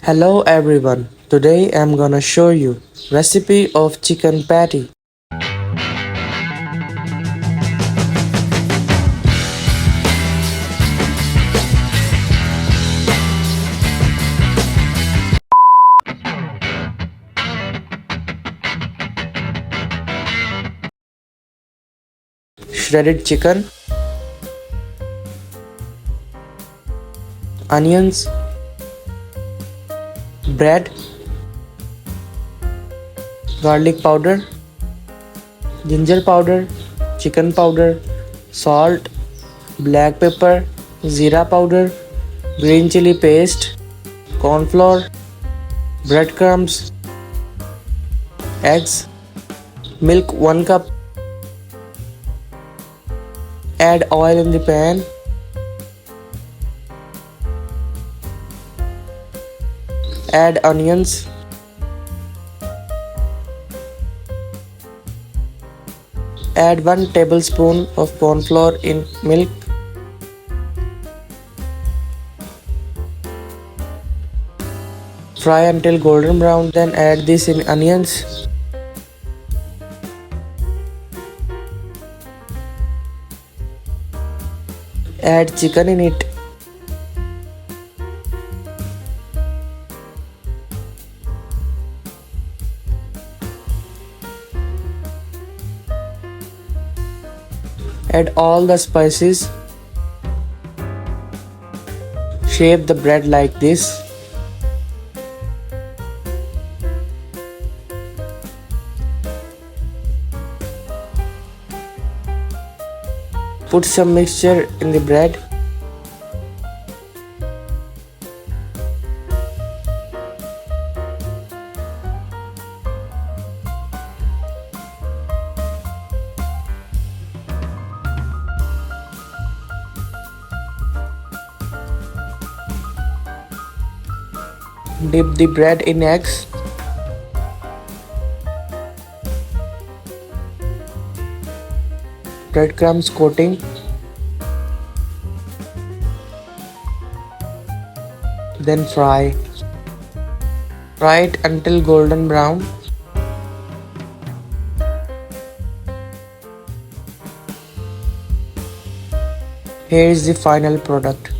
Hello everyone. Today I'm gonna show you recipe of chicken patty. Shredded chicken, onions, bread, garlic powder, ginger powder, chicken powder, salt, black pepper, zira powder, green chili paste, corn flour, breadcrumbs, eggs, milk 1 cup. Add oil in the pan. Add onions. Add 1 tablespoon of corn flour in milk. Fry until golden brown, then add this in onions. Add chicken in it. Add all the spices. Shape the bread like this. Put some mixture in the bread. Dip the bread in eggs. Breadcrumbs coating. Then fry. Fry it until golden brown. Here is the final product.